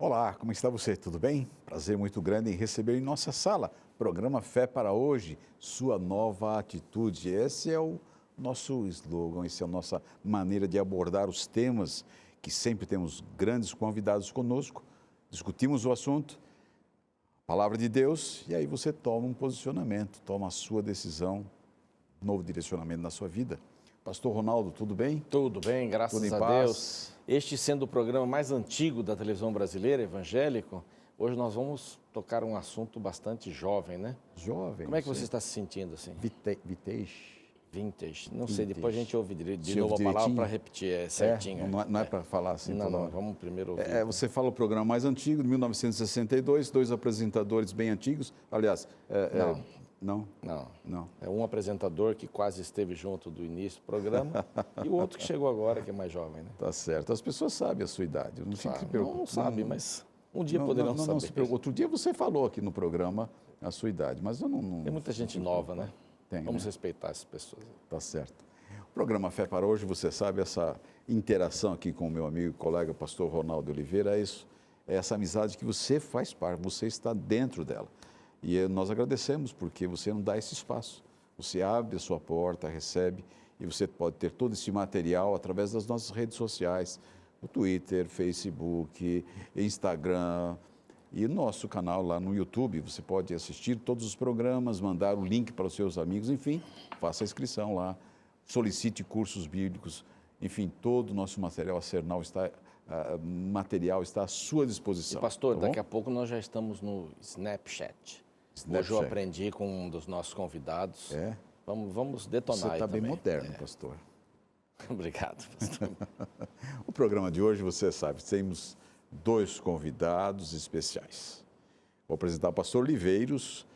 Olá, como está você? Tudo bem? Prazer muito grande em receber em nossa sala. Programa Fé para Hoje, sua nova atitude. Esse é o nosso slogan, essa é a nossa maneira de abordar os temas, que sempre temos grandes convidados conosco, discutimos o assunto, palavra de Deus, e aí você toma um posicionamento, toma a sua decisão, novo direcionamento na sua vida. Pastor Ronaldo, tudo bem? Tudo bem, graças Tudo em a paz? Deus. Este sendo o programa mais antigo da televisão brasileira, evangélico, hoje nós vamos tocar um assunto bastante jovem, né? Jovem. Como é que você está se sentindo assim? Vintage. Não sei, depois a gente ouve de novo a palavra para repetir certinho. Não é para falar assim toda hora. Não, vamos primeiro ouvir. Você fala o programa mais antigo, de 1962, dois apresentadores bem antigos. Aliás, Não? É um apresentador que quase esteve junto do início do programa e o outro que chegou agora, que é mais jovem, né? Tá certo. As pessoas sabem a sua idade. Não fique se preocupando. Não sabe, mas um dia poderão saber. Não se preocupe. Outro dia você falou aqui no programa a sua idade, mas eu não... Tem muita gente nova, né? Vamos né? respeitar essas pessoas. Tá certo. O programa Fé para Hoje, você sabe, essa interação aqui com o meu amigo e colega pastor Ronaldo Oliveira, é isso. É essa amizade que você faz parte, você está dentro dela. E nós agradecemos porque você não dá esse espaço. Você abre a sua porta, recebe, e você pode ter todo esse material através das nossas redes sociais, o Twitter, Facebook, Instagram e o nosso canal lá no YouTube. Você pode assistir todos os programas, mandar o link para os seus amigos, enfim, faça a inscrição lá, solicite cursos bíblicos, enfim, todo o nosso material está à sua disposição. E pastor, daqui a pouco nós já estamos no Snapchat. Hoje eu aprendi com um dos nossos convidados. Vamos detonar aí também. Você está bem moderno, pastor. Obrigado, pastor. O programa de hoje, você sabe, temos dois convidados especiais. Vou apresentar o pastor Oliveiros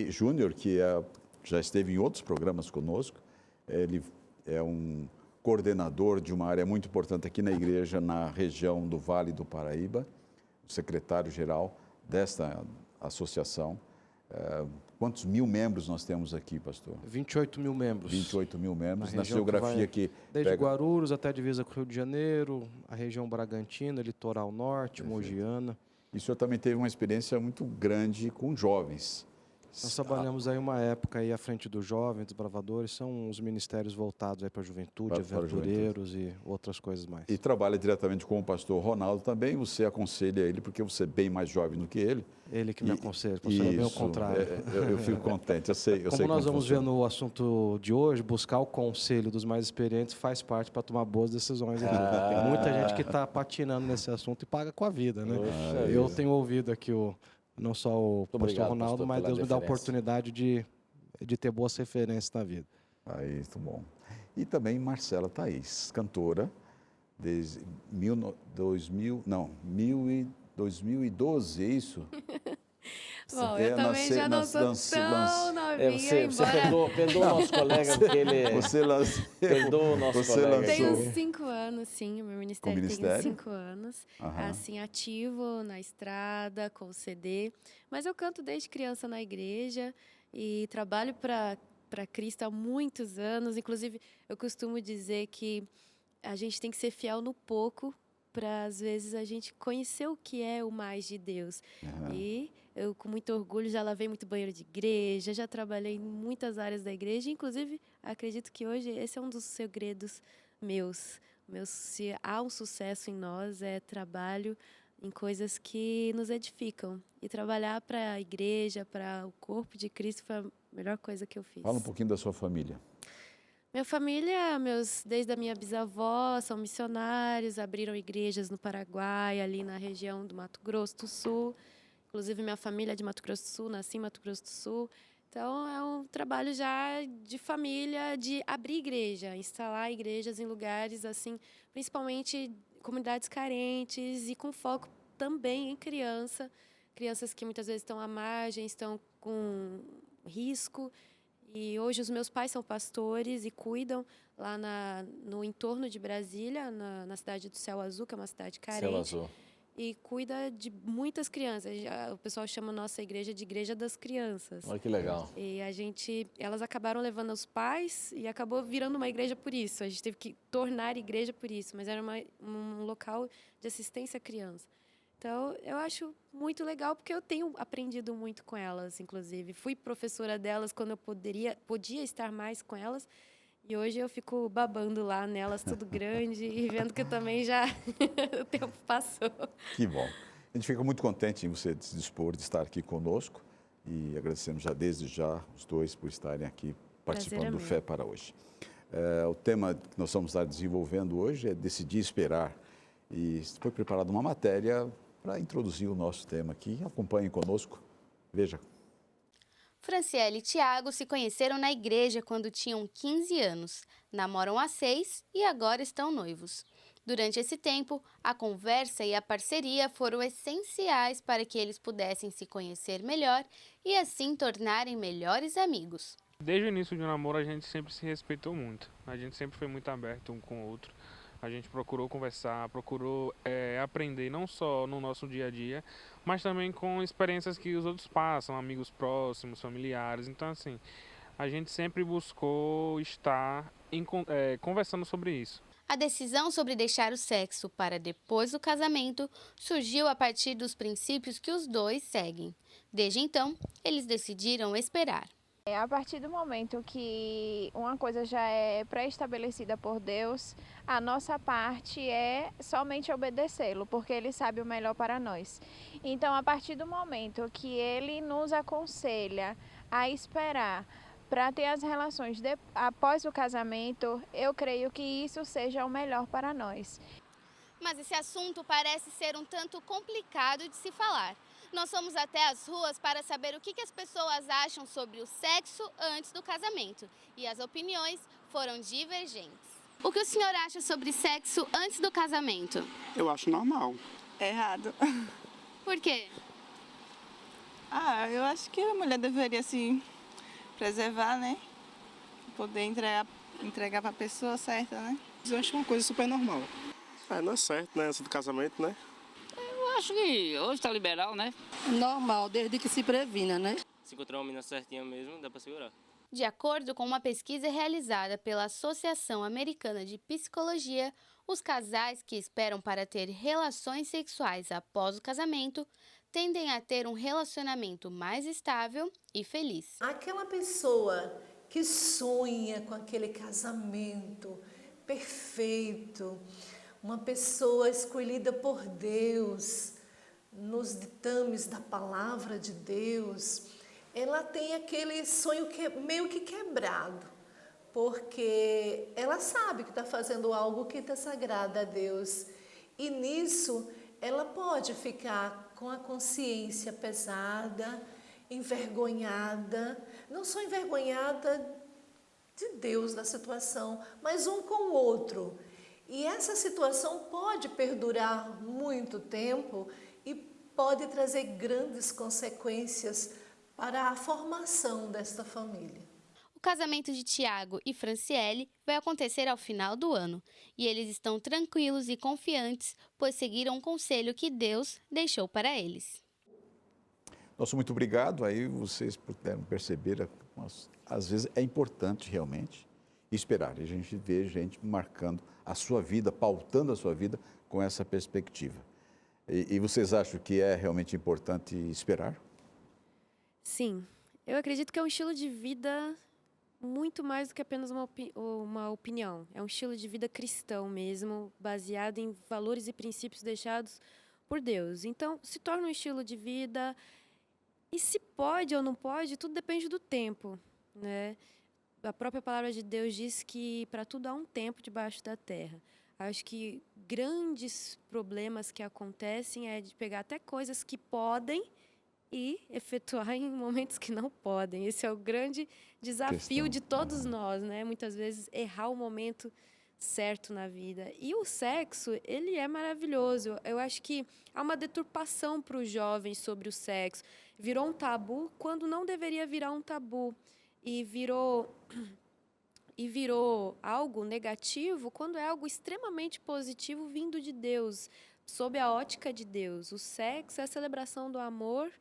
Júnior, que já esteve em outros programas conosco. Ele é um coordenador de uma área muito importante aqui na igreja, na região do Vale do Paraíba, o secretário-geral desta associação. Quantos mil membros nós temos aqui, pastor? 28 mil membros. 28 mil membros, na geografia que desde Guarulhos até a divisa com o Rio de Janeiro, a região Bragantina, Litoral Norte, Mogiana. E o senhor também teve uma experiência muito grande com jovens. Nós trabalhamos aí uma época aí à frente dos jovens, desbravadores, são os ministérios voltados aí para a juventude, aventureiros e outras coisas mais. E trabalha diretamente com o pastor Ronaldo também, você aconselha ele, porque você é bem mais jovem do que ele. Ele que me aconselha, pastor, é bem o contrário. Eu fico contente, eu sei como nós vamos ver no assunto de hoje, buscar o conselho dos mais experientes faz parte para tomar boas decisões aqui. Tem muita gente que está patinando nesse assunto e paga com a vida, né? Eu tenho ouvido aqui não só o pastor Ronaldo, mas Deus me dá a oportunidade de ter boas referências na vida. Aí, muito bom. E também Marcela Thaís, cantora, desde 2012, é isso? Bom, eu também já não sou tão novinha, Você perdoa o nosso colega, porque ele... perdoa o nosso colega. Tenho 5 anos, sim, o meu ministério tem 5 anos, assim, ativo na estrada, com o CD, mas eu canto desde criança na igreja e trabalho para Cristo há muitos anos, inclusive eu costumo dizer que a gente tem que ser fiel no pouco, para, às vezes, a gente conhecer o que é o mais de Deus. E eu, com muito orgulho, já lavei muito banheiro de igreja, já trabalhei em muitas áreas da igreja, inclusive, acredito que hoje esse é um dos segredos meus. Se há um sucesso em nós, é trabalho em coisas que nos edificam. E trabalhar para a igreja, para o corpo de Cristo, foi a melhor coisa que eu fiz. Fala um pouquinho da sua família. Minha família, desde a minha bisavó, são missionários, abriram igrejas no Paraguai, ali na região do Mato Grosso do Sul. Inclusive, minha família é de Mato Grosso do Sul, nasci em Mato Grosso do Sul. Então, é um trabalho já de família, de abrir igreja, instalar igrejas em lugares, assim, principalmente comunidades carentes e com foco também em crianças que muitas vezes estão à margem, estão com risco. E hoje os meus pais são pastores e cuidam lá no entorno de Brasília, na cidade do Céu Azul, que é uma cidade carente. Céu Azul. E cuida de muitas crianças. O pessoal chama a nossa igreja de Igreja das Crianças. Olha que legal. E elas acabaram levando os pais e acabou virando uma igreja por isso. A gente teve que tornar igreja por isso, mas era um local de assistência à criança. Então, eu acho muito legal, porque eu tenho aprendido muito com elas, inclusive. Fui professora delas quando eu podia estar mais com elas, e hoje eu fico babando lá nelas, tudo grande, e vendo que eu também já o tempo passou. Que bom. A gente fica muito contente em você se dispor de estar aqui conosco e agradecemos desde já os dois por estarem aqui participando do Fé para Hoje. O tema que nós vamos estar desenvolvendo hoje é decidir esperar. E foi preparada uma matéria para introduzir o nosso tema aqui. Acompanhem conosco. Veja. Franciele e Tiago se conheceram na igreja quando tinham 15 anos, namoram há 6 e agora estão noivos. Durante esse tempo, a conversa e a parceria foram essenciais para que eles pudessem se conhecer melhor e assim tornarem melhores amigos. Desde o início do namoro a gente sempre se respeitou muito, a gente sempre foi muito aberto um com o outro. A gente procurou conversar, procurou aprender não só no nosso dia a dia, mas também com experiências que os outros passam, amigos próximos, familiares. Então, assim, a gente sempre buscou estar conversando sobre isso. A decisão sobre deixar o sexo para depois do casamento surgiu a partir dos princípios que os dois seguem. Desde então, eles decidiram esperar. A partir do momento que uma coisa já é pré-estabelecida por Deus, a nossa parte é somente obedecê-lo, porque Ele sabe o melhor para nós. Então, a partir do momento que Ele nos aconselha a esperar para ter as relações após o casamento, eu creio que isso seja o melhor para nós. Mas esse assunto parece ser um tanto complicado de se falar. Nós fomos até as ruas para saber o que as pessoas acham sobre o sexo antes do casamento. E as opiniões foram divergentes. O que o senhor acha sobre sexo antes do casamento? Eu acho normal. Errado. Por quê? Eu acho que a mulher deveria se preservar, né? Poder entregar para a pessoa certa, né? Eu acho uma coisa super normal. Não é certo, né? Antes do casamento, né? Eu acho que hoje tá liberal, né? Normal, desde que se previna, né? Se encontrar uma menina certinha mesmo, dá pra segurar. De acordo com uma pesquisa realizada pela Associação Americana de Psicologia, os casais que esperam para ter relações sexuais após o casamento tendem a ter um relacionamento mais estável e feliz. Aquela pessoa que sonha com aquele casamento perfeito, uma pessoa escolhida por Deus, nos ditames da palavra de Deus, ela tem aquele sonho meio que quebrado, porque ela sabe que está fazendo algo que desagrada a Deus. E nisso, ela pode ficar com a consciência pesada, envergonhada, não só envergonhada de Deus, da situação, mas um com o outro. E essa situação pode perdurar muito tempo e pode trazer grandes consequências para a formação desta família. O casamento de Tiago e Franciele vai acontecer ao final do ano e eles estão tranquilos e confiantes, pois seguiram o conselho que Deus deixou para eles. Nosso muito obrigado. Aí vocês puderam perceber, às vezes é importante realmente esperar. E a gente vê gente marcando a sua vida, pautando a sua vida com essa perspectiva. E vocês acham que é realmente importante esperar? Sim, eu acredito que é um estilo de vida muito mais do que apenas uma opinião. É um estilo de vida cristão mesmo, baseado em valores e princípios deixados por Deus. Então, se torna um estilo de vida, e se pode ou não pode, tudo depende do tempo, né? A própria palavra de Deus diz que para tudo há um tempo debaixo da terra. Acho que grandes problemas que acontecem é de pegar até coisas que podem e efetuar em momentos que não podem. Esse é o grande desafio de todos nós, né? Muitas vezes errar o momento certo na vida. E o sexo, ele é maravilhoso. Eu acho que há uma deturpação para os jovens sobre o sexo. Virou um tabu quando não deveria virar um tabu. E virou algo negativo quando é algo extremamente positivo vindo de Deus, sob a ótica de Deus. O sexo é a celebração do amor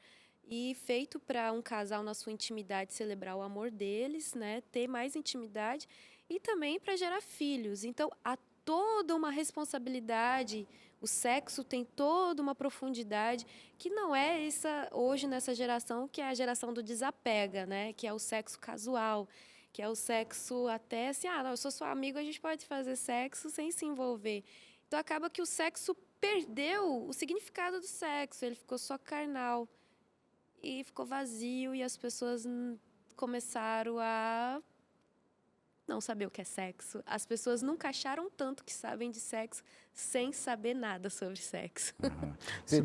e feito para um casal na sua intimidade celebrar o amor deles, né, ter mais intimidade e também para gerar filhos. Então, há toda uma responsabilidade, o sexo tem toda uma profundidade que não é essa hoje nessa geração, que é a geração do desapega, né? Que é o sexo casual, que é o sexo até assim, não, eu sou seu amigo, a gente pode fazer sexo sem se envolver. Então acaba que o sexo perdeu o significado do sexo, ele ficou só carnal e ficou vazio e as pessoas começaram a não saber o que é sexo. As pessoas nunca acharam tanto que sabem de sexo sem saber nada sobre sexo. Sim,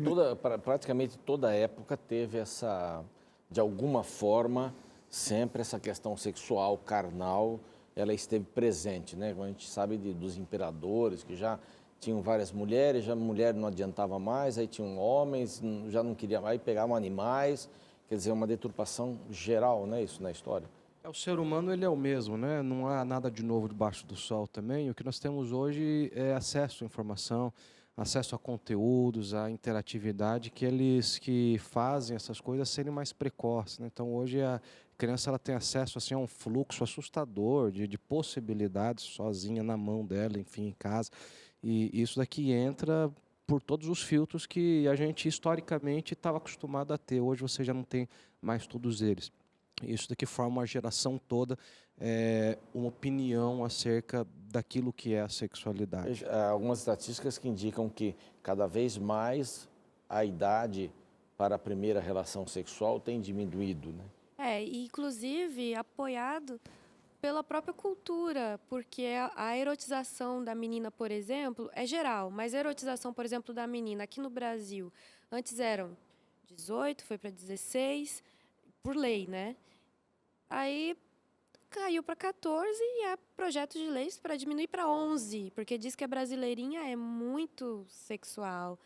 praticamente toda época teve essa, de alguma forma, sempre essa questão sexual, carnal, ela esteve presente, né? A gente sabe dos imperadores que já tinham várias mulheres, já a mulher não adiantava mais, aí tinham homens, já não queria mais, pegavam animais, quer dizer, uma deturpação geral, né? Isso na história. O ser humano ele é o mesmo, né? Não há nada de novo debaixo do sol também. O que nós temos hoje é acesso à informação, acesso a conteúdos, a interatividade, que eles que fazem essas coisas serem mais precoces, né? Então hoje a criança ela tem acesso assim, a um fluxo assustador de possibilidades sozinha na mão dela, enfim, em casa. E isso daqui entra por todos os filtros que a gente historicamente estava acostumado a ter. Hoje você já não tem mais todos eles. Isso daqui forma uma geração toda, uma opinião acerca daquilo que é a sexualidade. Há algumas estatísticas que indicam que cada vez mais a idade para a primeira relação sexual tem diminuído, né? E inclusive apoiado pela própria cultura, porque a erotização da menina, por exemplo, é geral, mas a erotização, por exemplo, da menina aqui no Brasil, antes eram 18, foi para 16, por lei, né? Aí caiu para 14 e há projetos de leis para diminuir para 11, porque diz que a brasileirinha é muito sexual.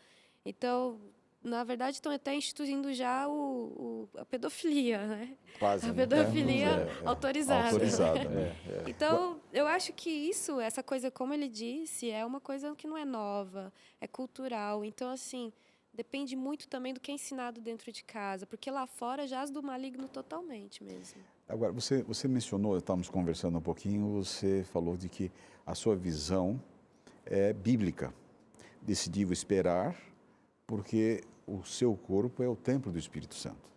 Então, na verdade, estão até instituindo já a pedofilia, né? Quase, a pedofilia autorizada. Autorizada. Então, eu acho que essa coisa, como ele disse, é uma coisa que não é nova, é cultural. Então, assim, depende muito também do que é ensinado dentro de casa, porque lá fora jaz do maligno totalmente mesmo. Agora, você mencionou, estávamos conversando um pouquinho, você falou de que a sua visão é bíblica. Decidiu esperar, porque o seu corpo é o templo do Espírito Santo.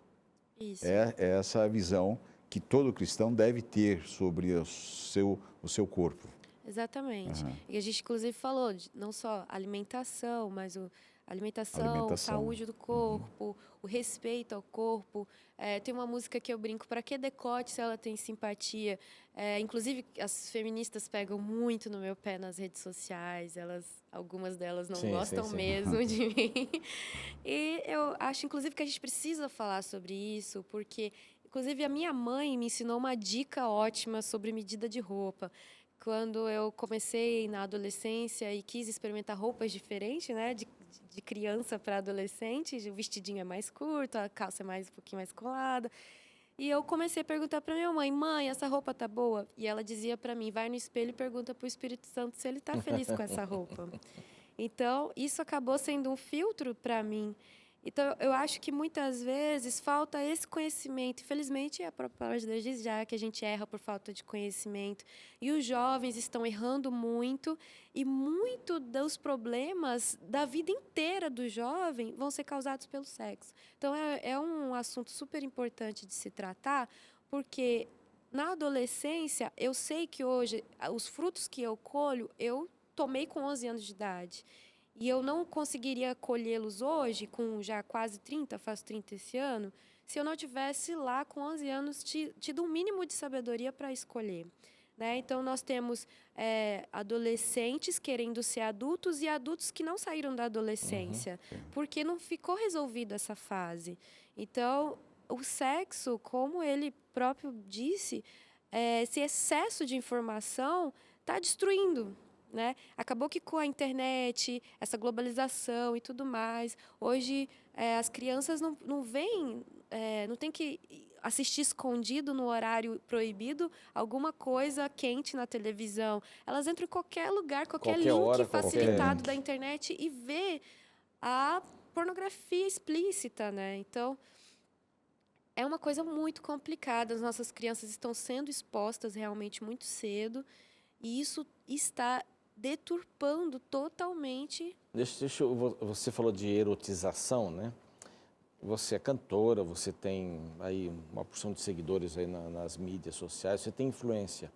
Isso. É essa a visão que todo cristão deve ter sobre o seu corpo. Exatamente. E a gente, inclusive, falou de não só alimentação, mas alimentação, saúde do corpo, o respeito ao corpo. Tem uma música que eu brinco, para que decote se ela tem simpatia? Inclusive, as feministas pegam muito no meu pé nas redes sociais, algumas delas não gostam mesmo de mim. E eu acho, inclusive, que a gente precisa falar sobre isso, porque, inclusive, a minha mãe me ensinou uma dica ótima sobre medida de roupa. Quando eu comecei na adolescência e quis experimentar roupas diferentes, né, de criança para adolescente, o vestidinho é mais curto, a calça é um pouquinho mais colada. E eu comecei a perguntar para minha mãe, essa roupa tá boa? E ela dizia para mim, vai no espelho e pergunta para o Espírito Santo se ele tá feliz com essa roupa. Então, isso acabou sendo um filtro para mim. Então, eu acho que muitas vezes falta esse conhecimento. Infelizmente, a própria palavra de Deus diz já que a gente erra por falta de conhecimento. E os jovens estão errando muito. E muito dos problemas da vida inteira do jovem vão ser causados pelo sexo. Então, é um assunto super importante de se tratar, porque na adolescência, eu sei que hoje, os frutos que eu colho, eu tomei com 11 anos de idade. E eu não conseguiria colhê-los hoje, com já quase 30, faço 30 esse ano, se eu não tivesse lá com 11 anos tido um mínimo de sabedoria para escolher. Né? Então, nós temos adolescentes querendo ser adultos e adultos que não saíram da adolescência, porque não ficou resolvida essa fase. Então, o sexo, como ele próprio disse, esse excesso de informação está destruindo. Né? Acabou que com a internet, essa globalização e tudo mais, hoje as crianças não vêm, não tem que assistir escondido no horário proibido alguma coisa quente na televisão. Elas entram em qualquer lugar, qualquer link facilitado da internet e vê a pornografia explícita, né? Então, é uma coisa muito complicada. As nossas crianças estão sendo expostas realmente muito cedo. E isso está deturpando totalmente. Você falou de erotização, né? Você é cantora, você tem aí uma porção de seguidores aí nas mídias sociais, você tem influência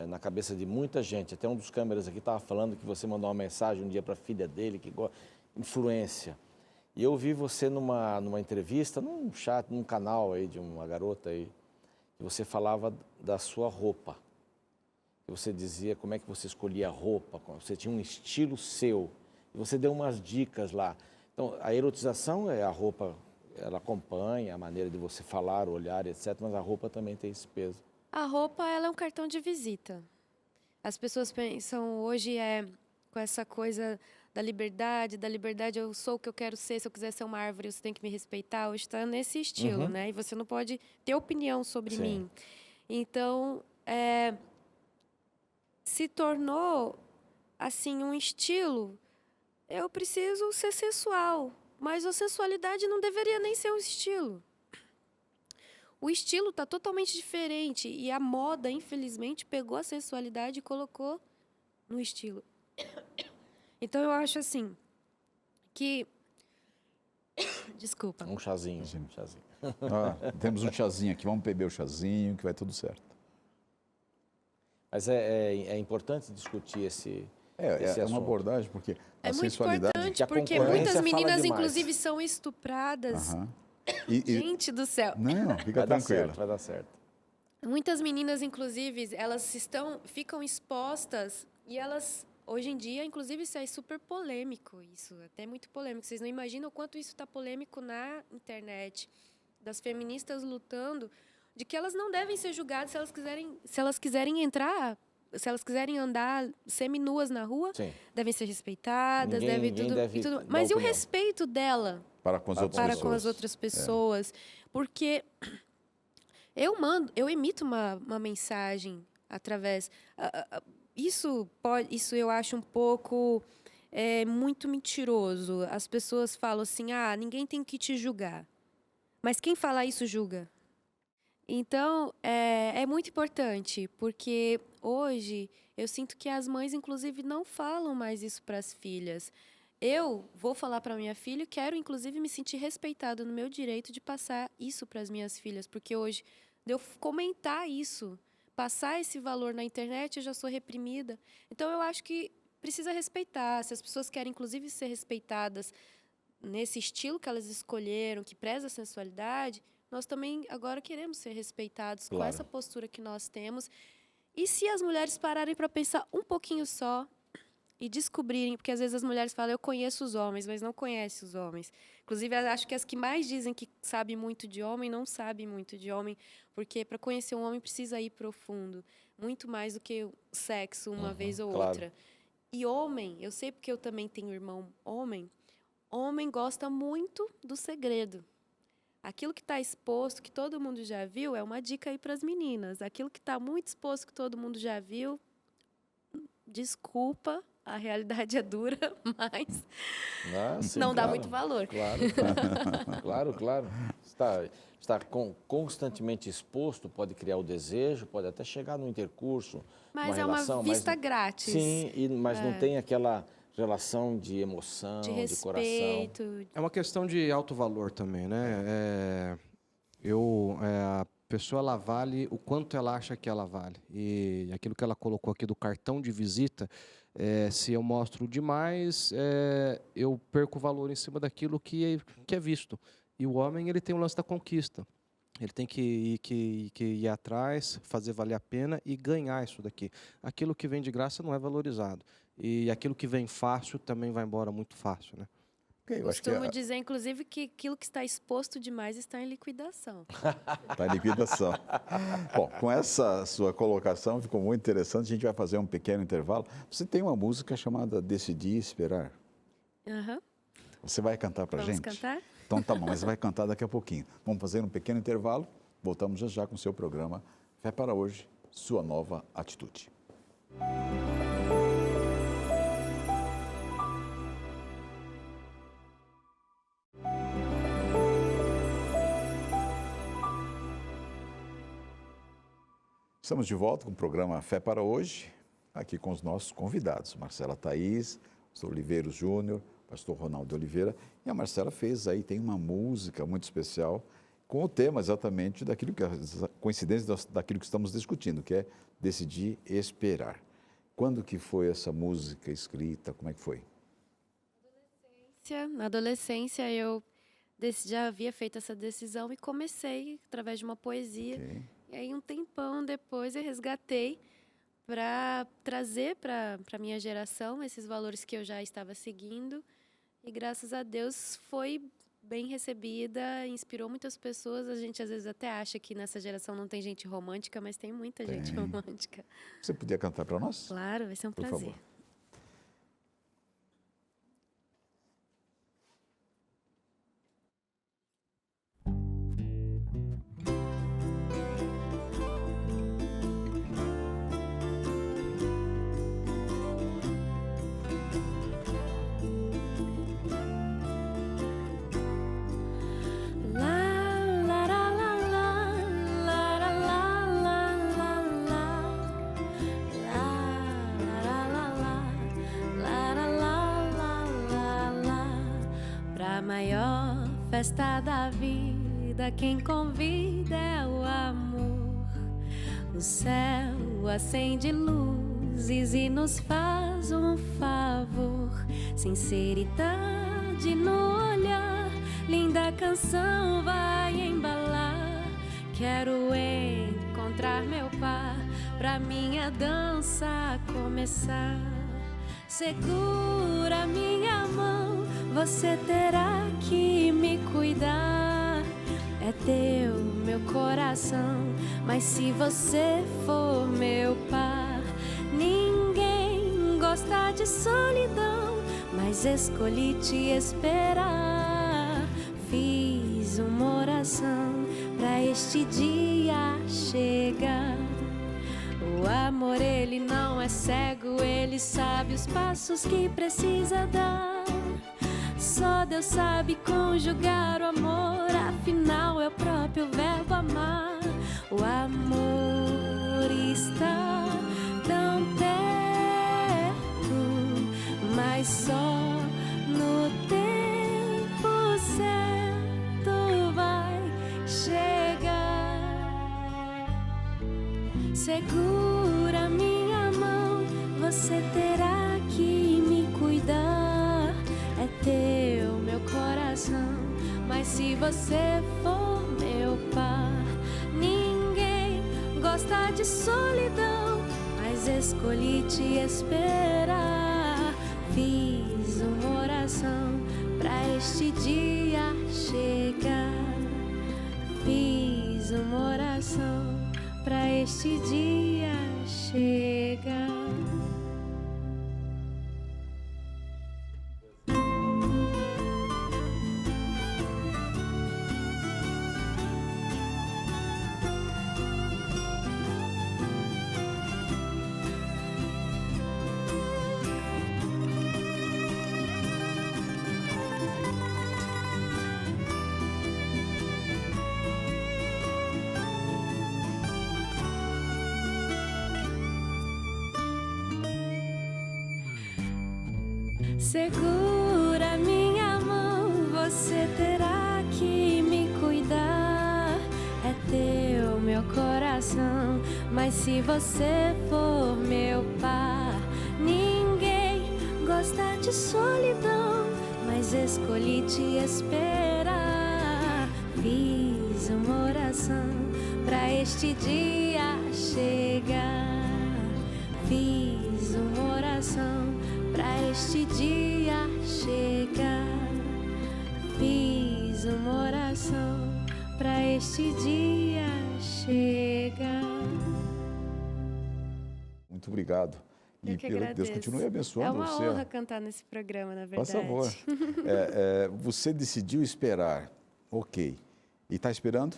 na cabeça de muita gente. Até um dos câmeras aqui estava falando que você mandou uma mensagem um dia para a filha dele, que influência. E eu vi você numa entrevista, num chat, num canal aí de uma garota aí, que você falava da sua roupa. Você dizia como é que você escolhia a roupa, você tinha um estilo seu. E você deu umas dicas lá. Então, a erotização é a roupa, ela acompanha a maneira de você falar, olhar, etc. Mas a roupa também tem esse peso. A roupa, ela é um cartão de visita. As pessoas pensam hoje com essa coisa da liberdade eu sou o que eu quero ser, se eu quiser ser uma árvore, você tem que me respeitar. Hoje está nesse estilo, né? E você não pode ter opinião sobre mim. Então, se tornou, assim, um estilo. Eu preciso ser sensual, mas a sensualidade não deveria nem ser um estilo. O estilo está totalmente diferente e a moda, infelizmente, pegou a sensualidade e colocou no estilo. Então, eu acho assim, que... Desculpa. Um chazinho. Temos um chazinho aqui, vamos beber o chazinho, que vai tudo certo. Mas é importante discutir esse assunto. É uma abordagem, porque a sensualidade... É muito importante, porque muitas meninas, inclusive, são estupradas. Gente do céu. Não, fica tranquila. Vai dar certo. Muitas meninas, inclusive, elas ficam expostas e elas... Hoje em dia, inclusive, isso é super polêmico, isso, até muito polêmico. Vocês não imaginam o quanto isso está polêmico na internet, das feministas lutando, de que elas não devem ser julgadas se elas quiserem entrar, se elas quiserem andar seminuas na rua, devem ser respeitadas, tudo. Mas e o respeito dela para com as outras pessoas? Porque eu emito uma mensagem através... Isso eu acho um pouco muito mentiroso. As pessoas falam assim, ninguém tem que te julgar. Mas quem fala isso julga. Então, é muito importante, porque hoje eu sinto que as mães, inclusive, não falam mais isso para as filhas. Eu vou falar para minha filha e quero, inclusive, me sentir respeitada no meu direito de passar isso para as minhas filhas, porque hoje, de eu comentar isso, passar esse valor na internet, eu já sou reprimida. Então, eu acho que precisa respeitar. Se as pessoas querem, inclusive, ser respeitadas nesse estilo que elas escolheram, que preza a sensualidade, nós também agora queremos ser respeitados com essa postura que nós temos. E se as mulheres pararem para pensar um pouquinho só e descobrirem, porque às vezes as mulheres falam, eu conheço os homens, mas não conhecem os homens. Inclusive, acho que as que mais dizem que sabem muito de homem, não sabem muito de homem, porque para conhecer um homem precisa ir profundo, muito mais do que o sexo uma vez ou outra. E homem, eu sei porque eu também tenho irmão homem gosta muito do segredo. Aquilo que está exposto, que todo mundo já viu, é uma dica aí para as meninas. Aquilo que está muito exposto, que todo mundo já viu, desculpa, a realidade é dura, mas não dá muito valor. Claro. Estar constantemente exposto pode criar o desejo, pode até chegar no intercurso, mas uma vista grátis. Sim, mas não tem aquela relação de emoção, de respeito. Coração. É uma questão de alto valor também, né? A pessoa, ela vale o quanto ela acha que ela vale. E aquilo que ela colocou aqui do cartão de visita, se eu mostro demais, eu perco valor em cima daquilo que é visto. E o homem, ele tem o lance da conquista. Ele tem que ir atrás, fazer valer a pena e ganhar isso daqui. Aquilo que vem de graça não é valorizado. E aquilo que vem fácil também vai embora muito fácil, né? Okay, costumo dizer, inclusive, que aquilo que está exposto demais está em liquidação. Está em liquidação. Bom, com essa sua colocação, ficou muito interessante. A gente vai fazer um pequeno intervalo. Você tem uma música chamada Decidi Esperar. Você vai cantar para a gente? Vamos cantar? Então tá bom, mas vai cantar daqui a pouquinho. Vamos fazer um pequeno intervalo. Voltamos já com o seu programa Fé para Hoje, sua nova atitude. Estamos de volta com o programa Fé para Hoje. aqui com os nossos convidados, Marcela Thaís, pastor Oliveiros Júnior, pastor Ronaldo Oliveira, e a Marcela fez aí, tem uma música muito especial com o tema exatamente daquilo que, coincidência daquilo que estamos discutindo, que é decidir esperar. Quando que foi essa música escrita? Como é que foi? Na adolescência, eu já havia feito essa decisão e comecei através de uma poesia. Okay. E aí, um tempão depois, eu resgatei para trazer para a minha geração esses valores que eu já estava seguindo. E, graças a Deus, foi bem recebida, inspirou muitas pessoas. A gente, às vezes, até acha que nessa geração não tem gente romântica, mas tem muita gente romântica. Você podia cantar para nós? Claro, vai ser um prazer. Por favor. Festa da vida, quem convida é o amor. O céu acende luzes e nos faz um favor. Sinceridade no olhar, linda canção vai embalar. Quero encontrar meu par pra minha dança começar. Segura minha mão, você terá que me cuidar. É teu meu coração, mas se você for meu par, ninguém gosta de solidão, mas escolhi te esperar. Fiz uma oração pra este dia chegar. O amor, ele não é cego, ele sabe os passos que precisa dar. Só Deus sabe conjugar o amor, afinal é o próprio verbo amar. O amor está tão perto, mas só no tempo certo vai chegar. Segura minha mão, você terá que me cuidar. É teu meu coração, mas se você for meu par, ninguém gosta de solidão, mas escolhi te esperar. Fiz uma oração pra este dia chegar. Fiz uma oração pra este dia chegar. Segura minha mão, você terá que me cuidar. É teu meu coração, mas se você for meu par, ninguém gosta de solidão, mas escolhi te esperar. Fiz uma oração pra este dia chegar. Fiz uma oração pra este dia chegar. Fiz uma oração pra este dia chegar. Muito obrigado. Eu E que Deus agradeço. continue abençoando É uma você. honra cantar nesse programa, na verdade. Por favor. Você decidiu esperar, ok. E está esperando?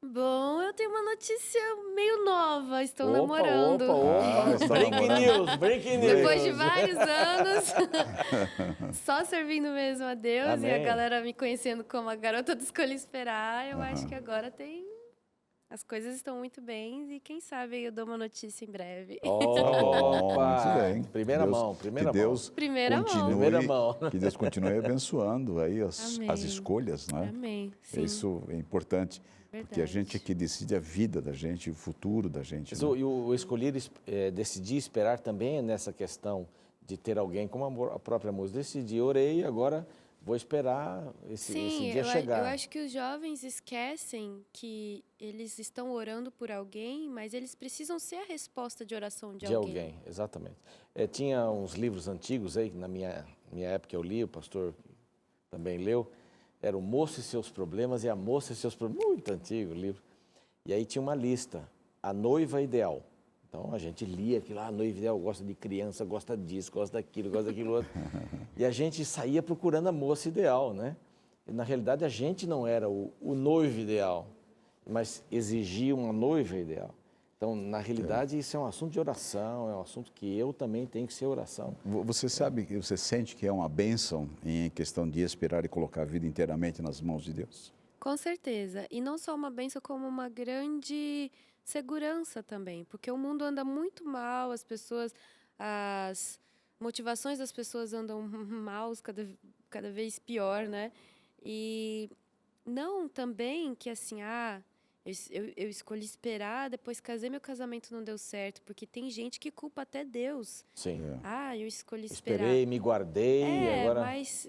Bom, eu tenho uma notícia meio nova. Estou namorando. Breaking news. Depois de vários anos, só servindo mesmo a Deus. Amém. E a galera me conhecendo como a garota do Escolhi Esperar, eu acho que agora tem As coisas estão muito bem e quem sabe eu dou uma notícia em breve. Muito bem. Primeira mão. Primeira mão. Que Deus continue abençoando aí as escolhas, né? Amém. Sim. Isso é importante, porque a gente é que decide a vida da gente, o futuro da gente. Mas né? o escolher, decidir esperar também é nessa questão de ter alguém, como a própria música, decidi, orei, agora vou esperar esse dia chegar. Eu acho que os jovens esquecem que eles estão orando por alguém, mas eles precisam ser a resposta de oração de alguém. De alguém, exatamente. Tinha uns livros antigos aí, que na minha época eu li, o pastor também leu, era O Moço e Seus Problemas e A Moça e Seus Problemas, muito antigo o livro. E aí tinha uma lista, A Noiva Ideal. Então a gente lia aquilo, a noiva ideal gosta de criança, gosta disso, gosta daquilo outro. E a gente saía procurando a moça ideal, né? E, na realidade a gente não era o noivo ideal, mas exigia uma noiva ideal. Então, na realidade, isso é um assunto de oração, é um assunto que eu também tenho que ser oração. Você sente que é uma bênção em questão de esperar e colocar a vida inteiramente nas mãos de Deus? Com certeza. E não só uma bênção, como uma grande segurança também, porque o mundo anda muito mal, as motivações das pessoas andam mal, cada vez pior, né? E não também que assim, eu escolhi esperar, depois casei, meu casamento não deu certo, porque tem gente que culpa até Deus. Sim. Eu escolhi esperar. Esperei, me guardei, agora...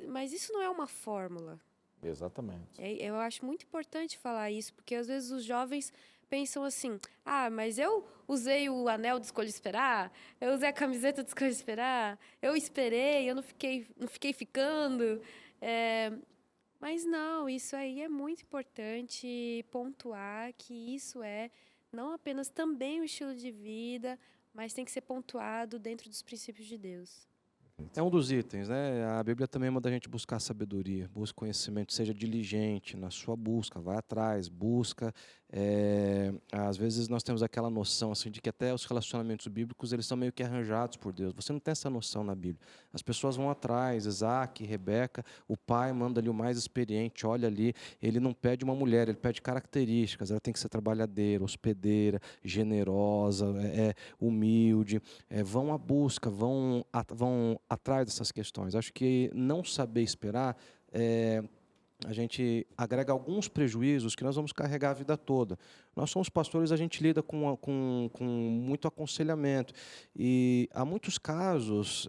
Mas isso não é uma fórmula. Exatamente. Eu acho muito importante falar isso, porque às vezes os jovens pensam assim, mas eu usei o anel de escolha esperar, eu usei a camiseta de escolha esperar, eu esperei, eu não fiquei ficando. Mas não, isso aí é muito importante pontuar que isso é não apenas também um estilo de vida, mas tem que ser pontuado dentro dos princípios de Deus. É um dos itens, né? A Bíblia também manda a gente buscar sabedoria, busca conhecimento, seja diligente na sua busca, vai atrás, busca. Às vezes nós temos aquela noção assim, de que até os relacionamentos bíblicos eles são meio que arranjados por Deus. Você não tem essa noção na Bíblia. As pessoas vão atrás, Isaac, Rebeca, o pai manda ali o mais experiente, olha ali, ele não pede uma mulher, ele pede características, ela tem que ser trabalhadeira, hospedeira, generosa, humilde, vão à busca, vão atrás dessas questões. Acho que não saber esperar a gente agrega alguns prejuízos que nós vamos carregar a vida toda. Nós somos pastores, a gente lida com muito aconselhamento. E há muitos casos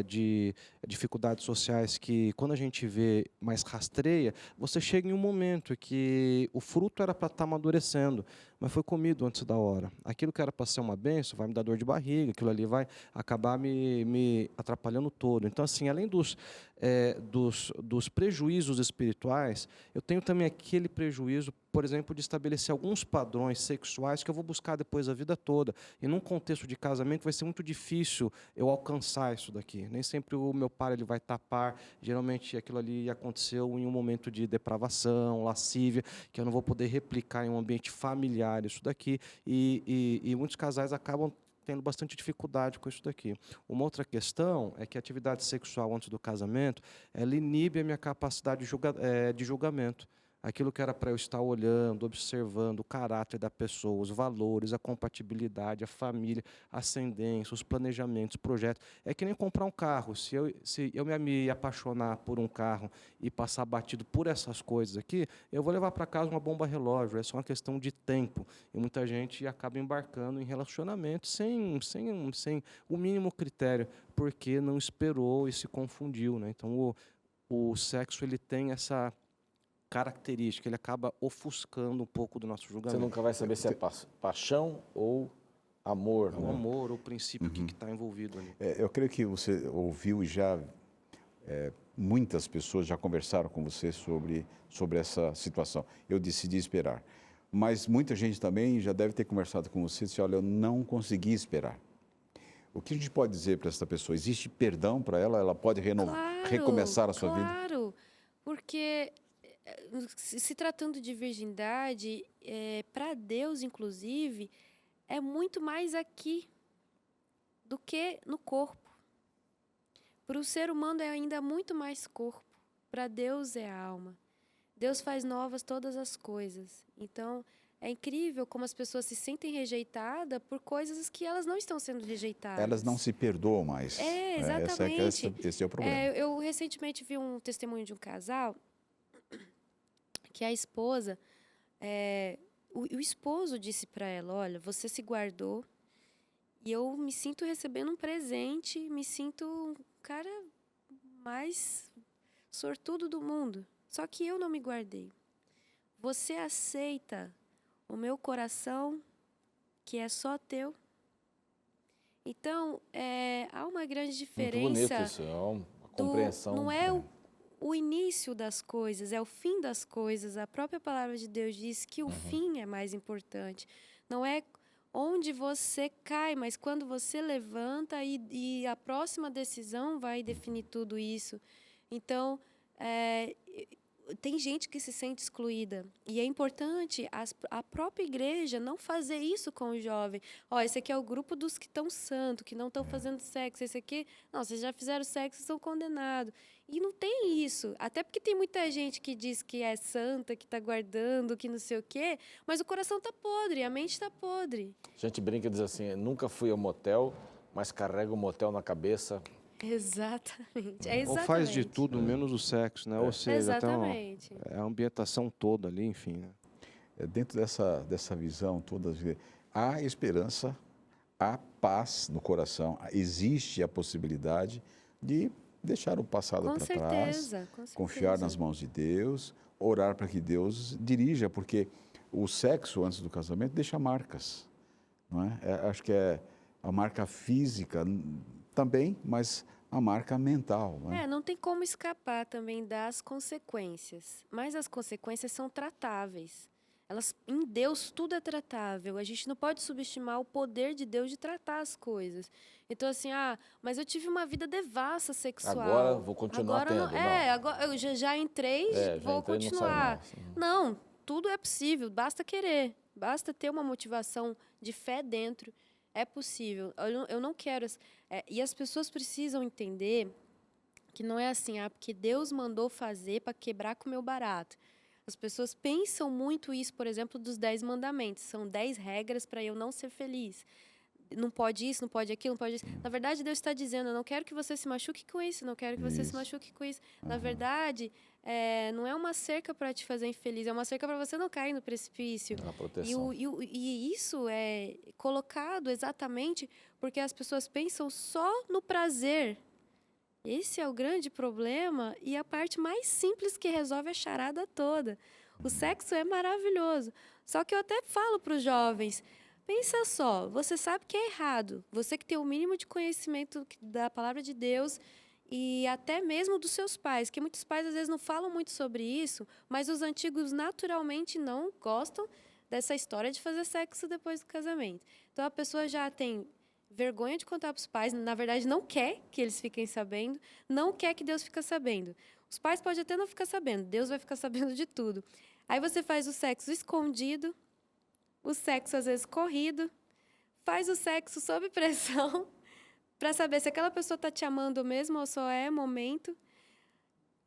de dificuldades sociais que, quando a gente vê mais rastreia, você chega em um momento que o fruto era para estar amadurecendo, mas foi comido antes da hora. Aquilo que era para ser uma bênção vai me dar dor de barriga, aquilo ali vai acabar me atrapalhando todo. Então, assim, além dos prejuízos espirituais, eu tenho também aquele prejuízo, por exemplo, de estabelecer alguns padrões sexuais que eu vou buscar depois a vida toda. E num contexto de casamento vai ser muito difícil eu alcançar isso daqui. Nem sempre o meu par ele vai tapar. Geralmente aquilo ali aconteceu em um momento de depravação, lascívia, que eu não vou poder replicar em um ambiente familiar isso daqui. E muitos casais acabam tendo bastante dificuldade com isso daqui. Uma outra questão é que a atividade sexual antes do casamento, ela inibe a minha capacidade de julgamento. Aquilo que era para eu estar olhando, observando o caráter da pessoa, os valores, a compatibilidade, a família, a ascendência, os planejamentos, projetos. É que nem comprar um carro. Se eu me apaixonar por um carro e passar batido por essas coisas aqui, eu vou levar para casa uma bomba relógio. É só uma questão de tempo. E muita gente acaba embarcando em relacionamento sem o mínimo critério, porque não esperou e se confundiu, né? Então, o sexo ele tem essa característica, ele acaba ofuscando um pouco do nosso julgamento. Você nunca vai saber se é paixão ou amor. O amor, o princípio que está envolvido ali. Eu creio que você ouviu e já muitas pessoas já conversaram com você sobre essa situação. Eu decidi esperar. Mas muita gente também já deve ter conversado com você e disse, olha, eu não consegui esperar. O que a gente pode dizer para essa pessoa? Existe perdão para ela? Ela pode recomeçar a sua vida? Claro, porque se tratando de virgindade, para Deus, inclusive, é muito mais aqui do que no corpo. Para o ser humano é ainda muito mais corpo. Para Deus é alma. Deus faz novas todas as coisas. Então, É incrível como as pessoas se sentem rejeitadas por coisas que elas não estão sendo rejeitadas. Elas não se perdoam mais. Exatamente. Esse é o problema. Eu recentemente vi um testemunho de um casal que a esposa, o esposo disse para ela, olha, você se guardou e eu me sinto recebendo um presente, me sinto um cara mais sortudo do mundo. Só que eu não me guardei. Você aceita o meu coração, que é só teu? Então, há uma grande diferença. Muito bonito isso, é uma compreensão. Não é o início das coisas, é o fim das coisas. A própria palavra de Deus diz que o fim é mais importante. Não é onde você cai, mas quando você levanta e a próxima decisão vai definir tudo isso. Então, tem gente que se sente excluída. E é importante a própria igreja não fazer isso com o jovem. Esse aqui é o grupo dos que estão santos, que não estão fazendo sexo. Esse aqui, não, vocês já fizeram sexo e são condenados. E não tem isso. Até porque tem muita gente que diz que é santa, que está guardando, que não sei o quê, mas o coração está podre, a mente está podre. A gente brinca e diz assim, nunca fui ao motel, mas carrego o motel na cabeça. Exatamente. Ou faz de tudo menos o sexo, né? Ou seja, exatamente. É a ambientação toda ali, enfim. Né? Dentro dessa visão toda, há esperança, há paz no coração, existe a possibilidade de deixar o passado para trás, confiar nas mãos de Deus, orar para que Deus dirija, porque o sexo antes do casamento deixa marcas, não é? Acho que é a marca física também, mas a marca mental. Não é? Não tem como escapar também das consequências, mas as consequências são tratáveis. Em Deus tudo é tratável, a gente não pode subestimar o poder de Deus de tratar as coisas. Então assim, mas eu tive uma vida devassa sexual. Agora vou continuar tendo. Agora eu já entrei, vou continuar. Não, tudo é possível, basta querer, basta ter uma motivação de fé dentro. É possível, eu não quero... e as pessoas precisam entender que não é assim, porque Deus mandou fazer para quebrar com o meu barato. As pessoas pensam muito isso, por exemplo, dos 10 mandamentos. São 10 regras para eu não ser feliz. Não pode isso, não pode aquilo, não pode isso. Na verdade, Deus está dizendo, eu não quero que você se machuque com isso, não quero que você se machuque com isso. Na verdade, não é uma cerca para te fazer infeliz, é uma cerca para você não cair no precipício. A proteção. E isso é colocado exatamente porque as pessoas pensam só no prazer. Esse é o grande problema e a parte mais simples que resolve a charada toda. O sexo é maravilhoso. Só que eu até falo para os jovens... Pensa só, você sabe que é errado. Você que tem o mínimo de conhecimento da palavra de Deus e até mesmo dos seus pais, que muitos pais às vezes não falam muito sobre isso, mas os antigos naturalmente não gostam dessa história de fazer sexo depois do casamento. Então a pessoa já tem vergonha de contar para os pais, na verdade não quer que eles fiquem sabendo, não quer que Deus fique sabendo. Os pais podem até não ficar sabendo, Deus vai ficar sabendo de tudo. Aí você faz o sexo escondido, o sexo às vezes corrido, faz o sexo sob pressão para saber se aquela pessoa está te amando mesmo ou só é momento.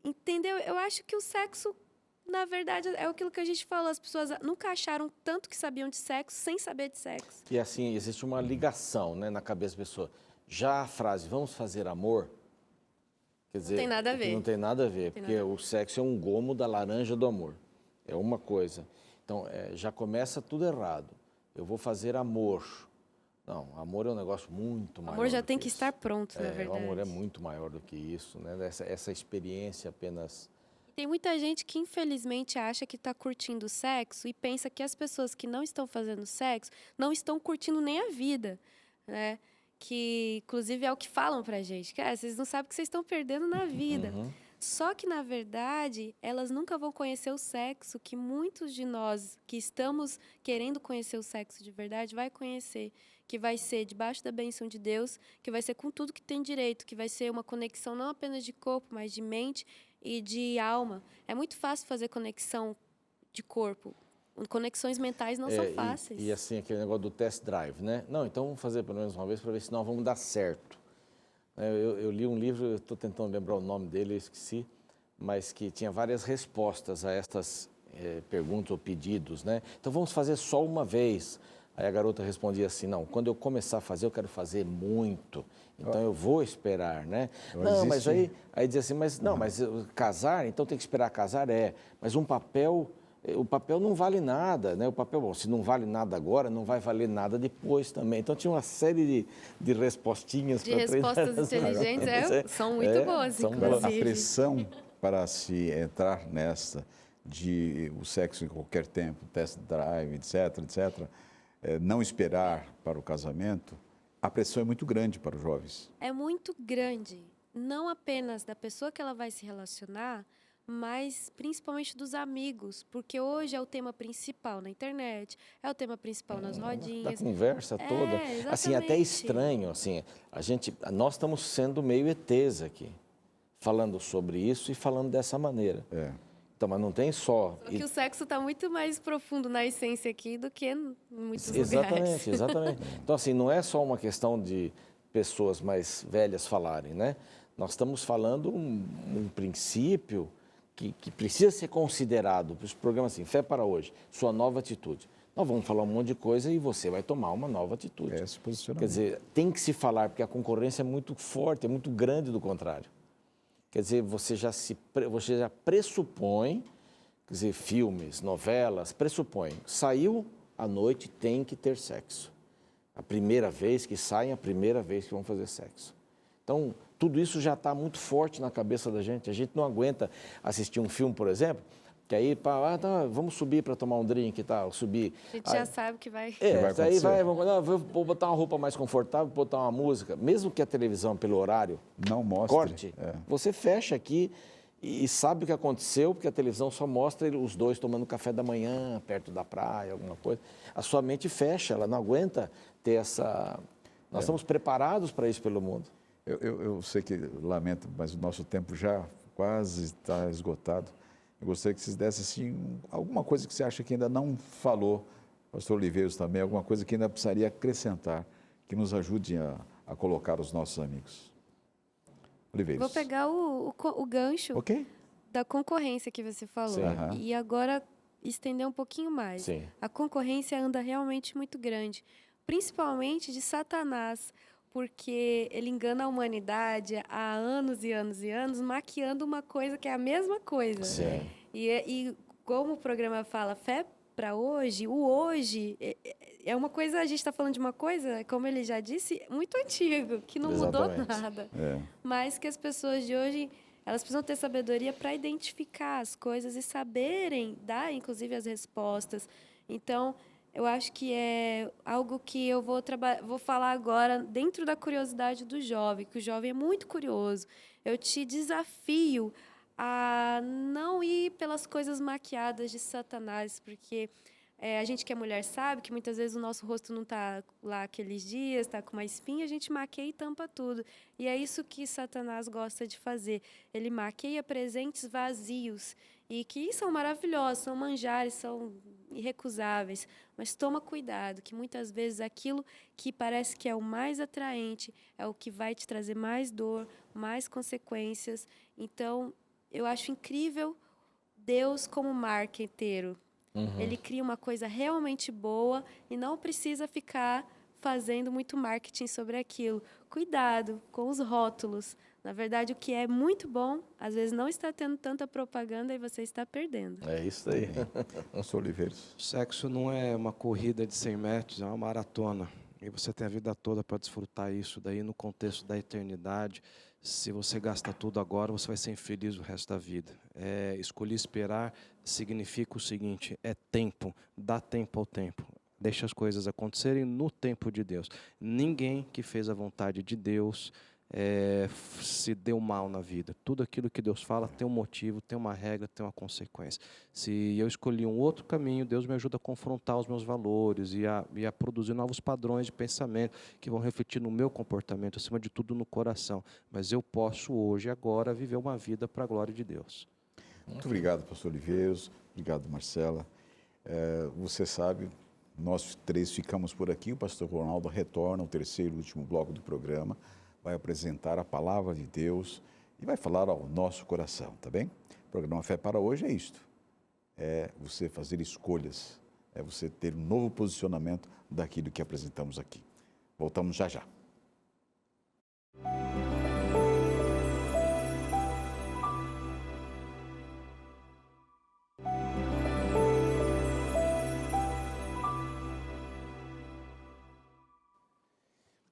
Entendeu? Eu acho que o sexo, na verdade, é aquilo que a gente falou. As pessoas nunca acharam tanto que sabiam de sexo sem saber de sexo. E assim, existe uma ligação, né, na cabeça da pessoa. Já a frase, vamos fazer amor, quer dizer... Não tem nada a ver. Não tem nada a ver, porque o sexo é um gomo da laranja do amor. É uma coisa. Então, já começa tudo errado. Eu vou fazer amor. Não, amor é um negócio muito maior. O amor já tem que estar pronto, na verdade. O amor é muito maior do que isso, né? Essa experiência apenas... Tem muita gente que, infelizmente, acha que está curtindo o sexo e pensa que as pessoas que não estão fazendo sexo não estão curtindo nem a vida, né? Que, inclusive, é o que falam pra gente. Que, vocês não sabem o que vocês estão perdendo na vida. Só que, na verdade, elas nunca vão conhecer o sexo que muitos de nós que estamos querendo conhecer o sexo de verdade vai conhecer, que vai ser debaixo da bênção de Deus, que vai ser com tudo que tem direito, que vai ser uma conexão não apenas de corpo, mas de mente e de alma. É muito fácil fazer conexão de corpo. Conexões mentais não são fáceis. E assim, aquele negócio do test drive, né? Não, então vamos fazer pelo menos uma vez para ver se nós vamos dar certo. Eu li um livro, eu estou tentando lembrar o nome dele, eu esqueci, mas que tinha várias respostas a estas perguntas ou pedidos, né? Então vamos fazer só uma vez. Aí a garota respondia assim, não, quando eu começar a fazer, eu quero fazer muito. Então eu vou esperar, né? Não, mas aí dizia assim, mas não, mas casar, então tem que esperar casar? Mas o papel não vale nada, né? O papel, bom, se não vale nada agora, não vai valer nada depois também. Então tinha uma série de respostinhas. De respostas inteligentes, são muito boas, inclusive. A pressão para se entrar nessa de o sexo em qualquer tempo, test drive, etc., não esperar para o casamento, a pressão é muito grande para os jovens. É muito grande, não apenas da pessoa que ela vai se relacionar, mas principalmente dos amigos, porque hoje é o tema principal na internet, é o tema principal nas rodinhas. Da conversa toda. Assim, até estranho, assim, nós estamos sendo meio ETs aqui, falando sobre isso e falando dessa maneira. Então, mas não tem só... Porque o sexo está muito mais profundo na essência aqui do que em muitos lugares. Exatamente. Então, assim, não é só uma questão de pessoas mais velhas falarem, né? Nós estamos falando um princípio que precisa ser considerado para os programas assim, Fé para Hoje, sua nova atitude. Nós vamos falar um monte de coisa e você vai tomar uma nova atitude. Esse posicionamento. Quer dizer, tem que se falar, porque a concorrência é muito forte, é muito grande do contrário. Quer dizer, você já pressupõe, quer dizer, filmes, novelas, pressupõe. Saiu à noite, tem que ter sexo. A primeira vez que saem, a primeira vez que vão fazer sexo. Então, tudo isso já está muito forte na cabeça da gente. A gente não aguenta assistir um filme, por exemplo, que aí, vamos subir para tomar um drink e tal, subir. A gente já sabe que vai... Vou botar uma roupa mais confortável, botar uma música. Mesmo que a televisão, pelo horário, não mostre, corte, você fecha aqui e sabe o que aconteceu, porque a televisão só mostra os dois tomando café da manhã, perto da praia, alguma coisa. A sua mente fecha, ela não aguenta ter essa... Nós estamos preparados para isso pelo mundo. Eu sei que lamento, mas o nosso tempo já quase está esgotado. Eu gostaria que vocês dessem assim, alguma coisa que você acha que ainda não falou, pastor Oliveiros também, alguma coisa que ainda precisaria acrescentar, que nos ajude a colocar os nossos amigos. Oliveiros. Vou pegar o gancho da concorrência que você falou. E agora estender um pouquinho mais. Sim. A concorrência anda realmente muito grande, principalmente de Satanás, porque ele engana a humanidade há anos e anos e anos, maquiando uma coisa que é a mesma coisa. Sim. E como o programa fala, fé para hoje, o hoje é uma coisa, a gente está falando de uma coisa, como ele já disse, muito antigo, que não mudou nada. Mas que as pessoas de hoje, elas precisam ter sabedoria para identificar as coisas e saberem dar, inclusive, as respostas. Então, eu acho que é algo que eu vou falar agora dentro da curiosidade do jovem, que o jovem é muito curioso. Eu te desafio a não ir pelas coisas maquiadas de Satanás, porque a gente que é mulher sabe que muitas vezes o nosso rosto não está lá aqueles dias, está com uma espinha, a gente maqueia e tampa tudo. E é isso que Satanás gosta de fazer. Ele maqueia presentes vazios e que são maravilhosos, são manjares, são irrecusáveis, mas toma cuidado, que muitas vezes aquilo que parece que é o mais atraente é o que vai te trazer mais dor, mais consequências. Então, eu acho incrível Deus como marqueteiro. Ele cria uma coisa realmente boa e não precisa ficar fazendo muito marketing sobre aquilo. Cuidado com os rótulos. Na verdade, o que é muito bom, às vezes não está tendo tanta propaganda e você está perdendo. É isso aí. Pastor Oliveiros. Sexo não é uma corrida de 100 metros, é uma maratona. E você tem a vida toda para desfrutar isso daí no contexto da eternidade. Se você gasta tudo agora, você vai ser infeliz o resto da vida. Escolher esperar significa o seguinte, é tempo, dá tempo ao tempo. Deixa as coisas acontecerem no tempo de Deus. Ninguém que fez a vontade de Deus se deu mal na vida. Tudo aquilo que Deus fala tem um motivo, tem uma regra, tem uma consequência. Se eu escolhi um outro caminho, Deus me ajuda a confrontar os meus valores e a produzir novos padrões de pensamento que vão refletir no meu comportamento, acima de tudo no coração. Mas eu posso hoje, agora, viver uma vida para a glória de Deus. Muito obrigado, pastor Oliveiros. Obrigado, Marcela. Você sabe, nós três ficamos por aqui. O pastor Ronaldo retorna ao terceiro e último bloco do programa. Vai apresentar a palavra de Deus e vai falar ao nosso coração, tá bem? O programa Fé para Hoje é isto. é você fazer escolhas, é você ter um novo posicionamento daquilo que apresentamos aqui. Voltamos já já.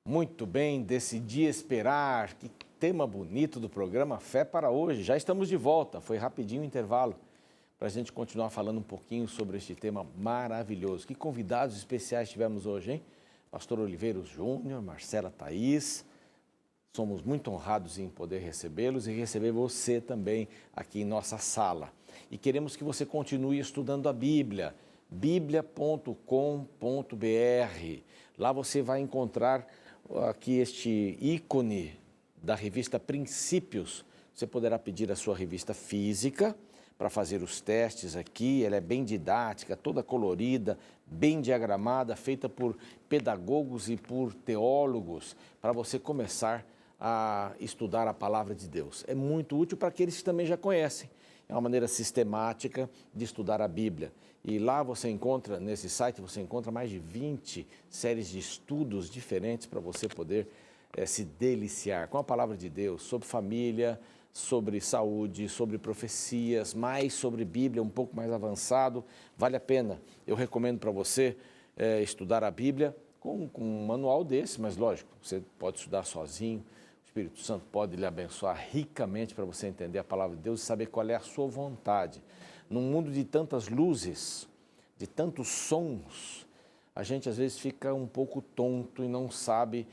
Muito bem, decidi esperar. Que tema bonito do programa Fé para Hoje. Já estamos de volta, foi rapidinho o intervalo para a gente continuar falando um pouquinho sobre este tema maravilhoso. Que convidados especiais tivemos hoje, hein? Pastor Oliveiros Júnior, Marcela Thaís. Somos muito honrados em poder recebê-los e receber você também aqui em nossa sala. E queremos que você continue estudando a Bíblia, biblia.com.br. Lá você vai encontrar aqui este ícone da revista Princípios. Você poderá pedir a sua revista física para fazer os testes aqui. Ela é bem didática, toda colorida, bem diagramada, feita por pedagogos e por teólogos, para você começar a estudar a palavra de Deus. É muito útil para aqueles que também já conhecem. É uma maneira sistemática de estudar a Bíblia. E lá você encontra, nesse site, você encontra mais de 20 séries de estudos diferentes para você poder se deliciar com a palavra de Deus, sobre família, sobre saúde, sobre profecias, mais sobre Bíblia, um pouco mais avançado. Vale a pena. Eu recomendo para você estudar a Bíblia com um manual desse, mas lógico, você pode estudar sozinho. O Espírito Santo pode lhe abençoar ricamente para você entender a palavra de Deus e saber qual é a sua vontade. Num mundo de tantas luzes, de tantos sons, a gente às vezes fica um pouco tonto e não sabe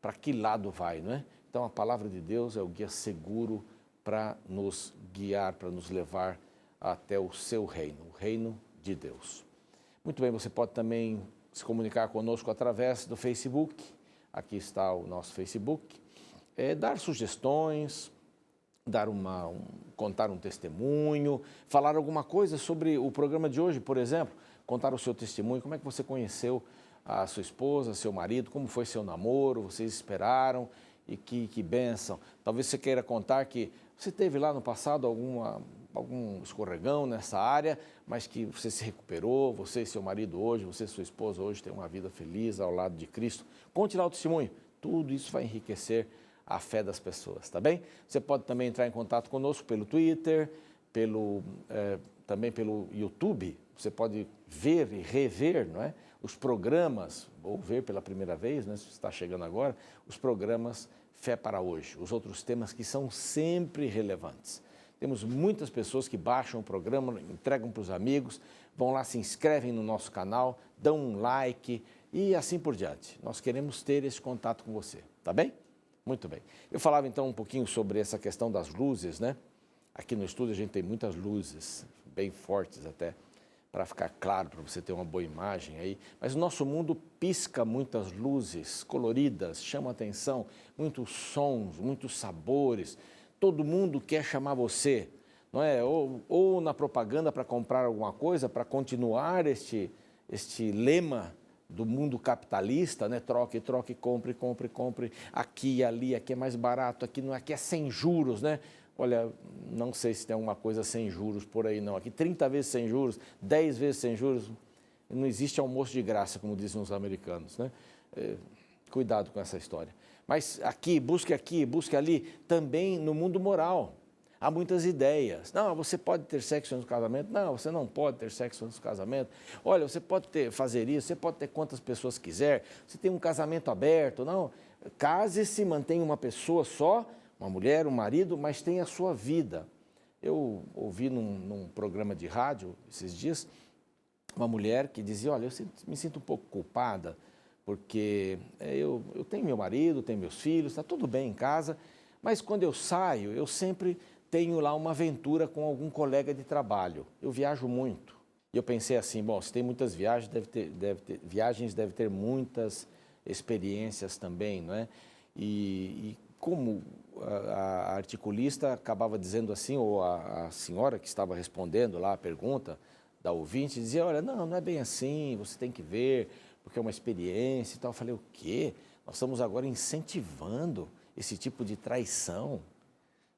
para que lado vai, não é? Então a palavra de Deus é o guia seguro para nos guiar, para nos levar até o seu reino, o reino de Deus. Muito bem, você pode também se comunicar conosco através do Facebook. Aqui está o nosso Facebook. Dar sugestões, contar um testemunho, falar alguma coisa sobre o programa de hoje, por exemplo, contar o seu testemunho, como é que você conheceu a sua esposa, seu marido, como foi seu namoro, vocês esperaram e que bênção. Talvez você queira contar que você teve lá no passado algum escorregão nessa área, mas que você se recuperou, você e seu marido hoje, você e sua esposa hoje têm uma vida feliz ao lado de Cristo. Conte lá o testemunho, tudo isso vai enriquecer a fé das pessoas, tá bem? Você pode também entrar em contato conosco pelo Twitter, também pelo YouTube. Você pode ver e rever, não é? Os programas, ou ver pela primeira vez, né, se você está chegando agora, os programas Fé para Hoje, os outros temas que são sempre relevantes. Temos muitas pessoas que baixam o programa, entregam para os amigos, vão lá, se inscrevem no nosso canal, dão um like e assim por diante. Nós queremos ter esse contato com você, tá bem? Muito bem. Eu falava então um pouquinho sobre essa questão das luzes, né? Aqui no estúdio a gente tem muitas luzes, bem fortes até, para ficar claro, para você ter uma boa imagem aí. Mas o nosso mundo pisca muitas luzes coloridas, chama atenção, muitos sons, muitos sabores. Todo mundo quer chamar você, não é? Ou na propaganda para comprar alguma coisa, para continuar este lema do mundo capitalista, né? Troque, troque, compre, compre, compre, aqui e ali, aqui é mais barato, aqui é sem juros, né? Olha, não sei se tem alguma coisa sem juros por aí não, aqui 30 vezes sem juros, 10 vezes sem juros, não existe almoço de graça, como dizem os americanos, né? Cuidado com essa história. Mas aqui, busque ali, também no mundo moral. Há muitas ideias. Não, você pode ter sexo no casamento. Não, você não pode ter sexo no casamento. Olha, você pode fazer isso, você pode ter quantas pessoas quiser. Você tem um casamento aberto. Não, case-se, mantenha uma pessoa só, uma mulher, um marido, mas tenha a sua vida. Eu ouvi num programa de rádio esses dias uma mulher que dizia, olha, eu me sinto um pouco culpada porque eu tenho meu marido, tenho meus filhos, está tudo bem em casa, mas quando eu saio, eu sempre tenho lá uma aventura com algum colega de trabalho. Eu viajo muito. E eu pensei assim, bom, se tem muitas viagens, deve ter muitas experiências também, não é? E como a articulista acabava dizendo assim, ou a senhora que estava respondendo lá a pergunta da ouvinte, dizia, olha, não é bem assim, você tem que ver, porque é uma experiência e tal. Eu falei, o quê? Nós estamos agora incentivando esse tipo de traição.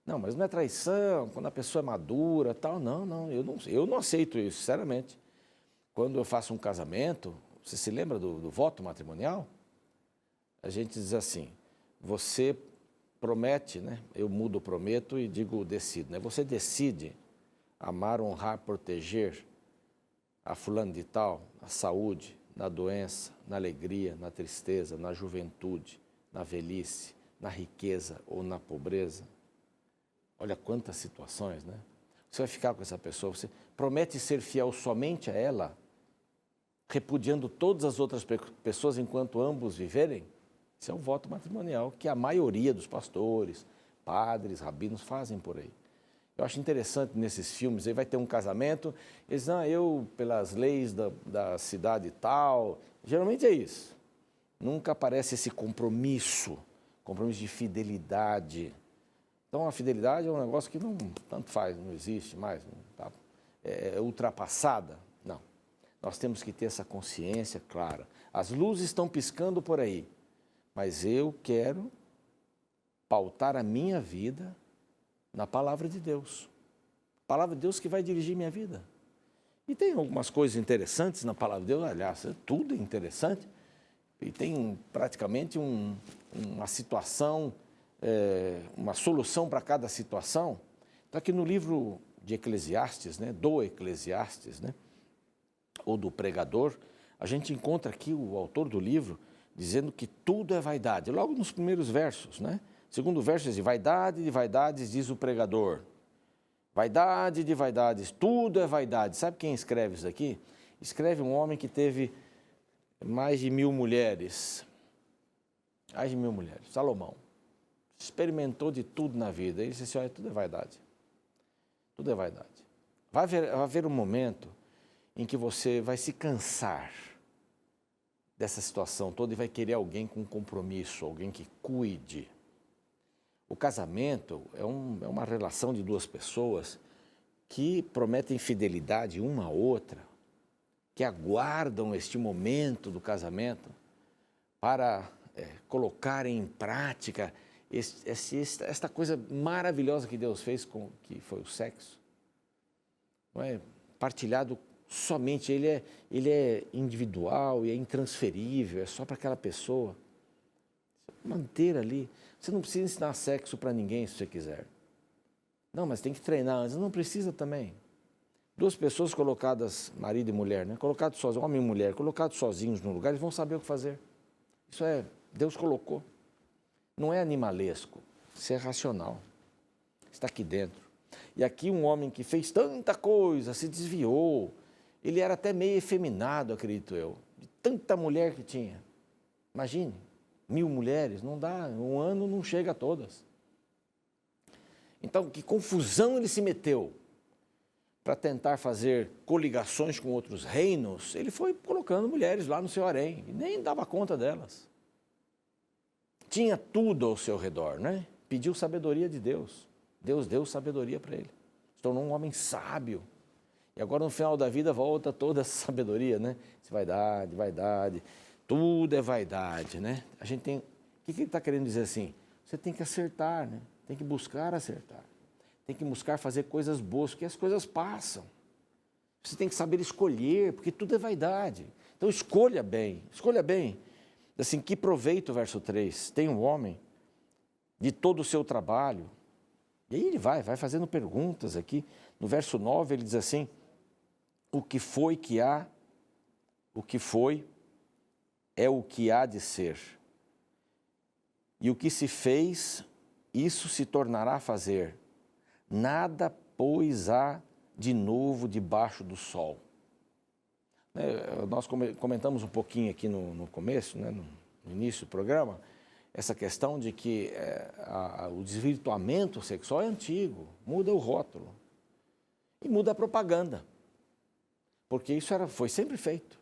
Não, mas não é traição, quando a pessoa é madura, tal. Não, eu não aceito isso, sinceramente. Quando eu faço um casamento, você se lembra do voto matrimonial? A gente diz assim, você promete, né? Eu mudo, prometo e digo decido, né? Você decide amar, honrar, proteger a fulano de tal, na saúde, na doença, na alegria, na tristeza, na juventude, na velhice, na riqueza ou na pobreza. Olha quantas situações, né? Você vai ficar com essa pessoa, você promete ser fiel somente a ela, repudiando todas as outras pessoas enquanto ambos viverem? Isso é um voto matrimonial que a maioria dos pastores, padres, rabinos fazem por aí. Eu acho interessante nesses filmes, aí vai ter um casamento, eles dizem, eu, pelas leis da cidade tal, geralmente é isso. Nunca aparece esse compromisso de fidelidade. Então, a fidelidade é um negócio que não tanto faz, não existe mais, tá? É ultrapassada. Não. Nós temos que ter essa consciência clara. As luzes estão piscando por aí, mas eu quero pautar a minha vida na palavra de Deus. A palavra de Deus que vai dirigir minha vida. E tem algumas coisas interessantes na palavra de Deus, aliás, tudo é interessante. E tem praticamente uma situação, uma solução para cada situação. Então, aqui no livro de Eclesiastes, né, do Eclesiastes, né, ou do pregador, a gente encontra aqui o autor do livro dizendo que tudo é vaidade. Logo nos primeiros versos, né? Segundo verso diz, vaidade de vaidades, diz o pregador. Vaidade de vaidades, tudo é vaidade. Sabe quem escreve isso aqui? Escreve um homem que teve mais de 1000 mulheres. Mais de 1000 mulheres. Salomão. Experimentou de tudo na vida. Ele disse assim, olha, tudo é vaidade. Tudo é vaidade. Vai haver um momento em que você vai se cansar dessa situação toda e vai querer alguém com compromisso, alguém que cuide. O casamento é uma relação de duas pessoas que prometem fidelidade uma à outra, que aguardam este momento do casamento para colocar em prática esta coisa maravilhosa que Deus fez, que foi o sexo. Não é partilhado somente, ele é individual e é intransferível, é só para aquela pessoa. Manter ali. Você não precisa ensinar sexo para ninguém se você quiser. Não, mas tem que treinar antes. Não precisa também. Duas pessoas colocadas, marido e mulher, né? Colocados sozinhos, homem e mulher, colocados sozinhos no lugar, eles vão saber o que fazer. Isso Deus colocou. Não é animalesco, isso é racional. Está aqui dentro. E aqui um homem que fez tanta coisa, se desviou, ele era até meio efeminado, acredito eu, de tanta mulher que tinha. Imagine. 1000 mulheres, não dá, um ano não chega a todas. Então, que confusão ele se meteu para tentar fazer coligações com outros reinos, ele foi colocando mulheres lá no seu harém, e nem dava conta delas. Tinha tudo ao seu redor, né? Pediu sabedoria de Deus. Deus deu sabedoria para ele. Se tornou um homem sábio. E agora, no final da vida, volta toda essa sabedoria, né? Vaidade. Tudo é vaidade, né? A gente tem... O que ele está querendo dizer assim? Você tem que acertar, né? Tem que buscar acertar. Tem que buscar fazer coisas boas, porque as coisas passam. Você tem que saber escolher, porque tudo é vaidade. Então, escolha bem. Escolha bem. Assim, que proveito, verso 3, tem um homem de todo o seu trabalho. E aí ele vai fazendo perguntas aqui. No verso 9, ele diz assim, o que foi que há, o que foi é o que há de ser. E o que se fez, isso se tornará a fazer. Nada, pois, há de novo debaixo do sol. Nós comentamos um pouquinho aqui no começo, né, no início do programa, essa questão de que o desvirtuamento sexual é antigo, muda o rótulo e muda a propaganda, porque isso foi sempre feito.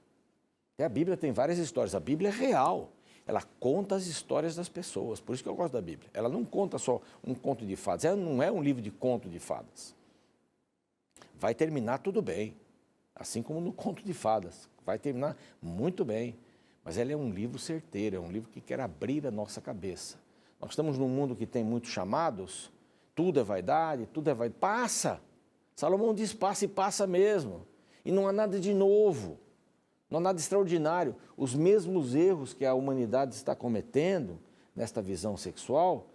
E a Bíblia tem várias histórias, a Bíblia é real, ela conta as histórias das pessoas, por isso que eu gosto da Bíblia. Ela não conta só um conto de fadas, ela não é um livro de conto de fadas. Vai terminar tudo bem, assim como no conto de fadas, vai terminar muito bem, mas ela é um livro certeiro, é um livro que quer abrir a nossa cabeça. Nós estamos num mundo que tem muitos chamados, tudo é vaidade, tudo é vaidade. Passa! Salomão diz passa e passa mesmo. E não há nada de novo, não há nada extraordinário. Os mesmos erros que a humanidade está cometendo nesta visão sexual,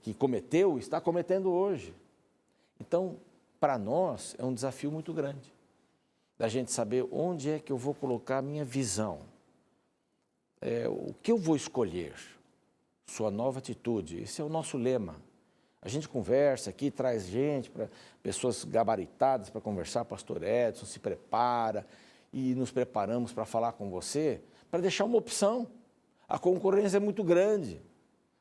que cometeu, está cometendo hoje. Então, para nós, é um desafio muito grande, da gente saber onde é que eu vou colocar a minha visão. O que eu vou escolher? Sua nova atitude. Esse é o nosso lema. A gente conversa aqui, traz gente, pessoas gabaritadas para conversar, pastor Edson, se prepara e nos preparamos para falar com você, para deixar uma opção. A concorrência é muito grande.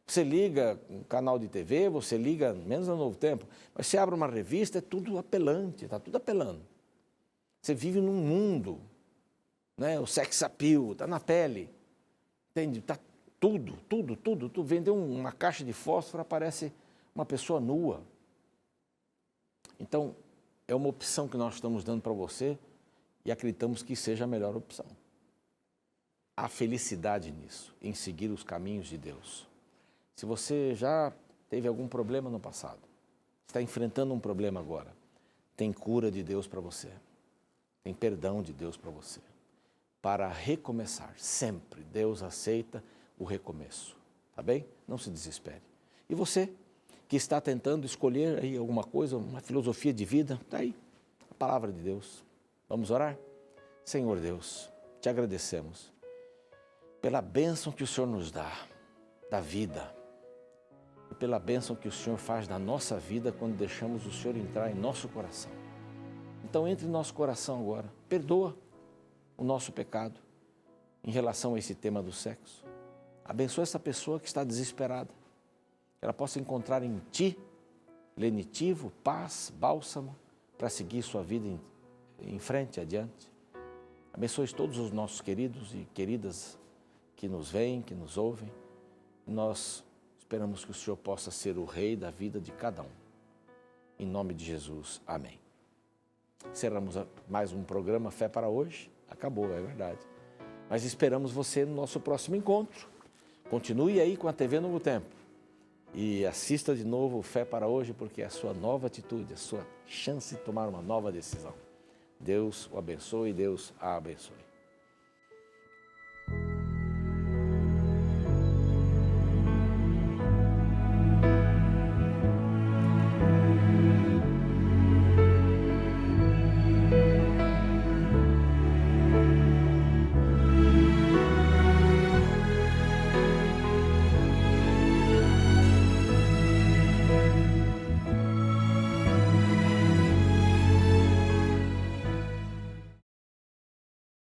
Você liga um canal de TV, você liga, menos no Novo Tempo, mas você abre uma revista, é tudo apelante, está tudo apelando. Você vive num mundo, né? O sex appeal, está na pele, entende? Está tudo. Vendeu uma caixa de fósforo, aparece uma pessoa nua. Então, é uma opção que nós estamos dando para você e acreditamos que seja a melhor opção. Há felicidade nisso, em seguir os caminhos de Deus. Se você já teve algum problema no passado, está enfrentando um problema agora, tem cura de Deus para você, tem perdão de Deus para você. Para recomeçar, sempre Deus aceita o recomeço, tá bem? Não se desespere. E você que está tentando escolher aí alguma coisa, uma filosofia de vida, está aí, a palavra de Deus. Vamos orar? Senhor Deus, te agradecemos pela bênção que o Senhor nos dá, da vida, e pela bênção que o Senhor faz na nossa vida quando deixamos o Senhor entrar em nosso coração. Então entre em nosso coração agora, perdoa o nosso pecado em relação a esse tema do sexo. Abençoa essa pessoa que está desesperada, que ela possa encontrar em Ti lenitivo, paz, bálsamo, para seguir sua vida em frente, adiante. Abençoe todos os nossos queridos e queridas que nos veem, que nos ouvem. Nós esperamos que o Senhor possa ser o rei da vida de cada um. Em nome de Jesus, amém. Encerramos mais um programa Fé para hoje. Acabou, é verdade. Mas esperamos você no nosso próximo encontro. Continue aí com a TV Novo Tempo. E assista de novo Fé para hoje, porque é a sua nova atitude, a sua chance de tomar uma nova decisão. Deus o abençoe e Deus a abençoe.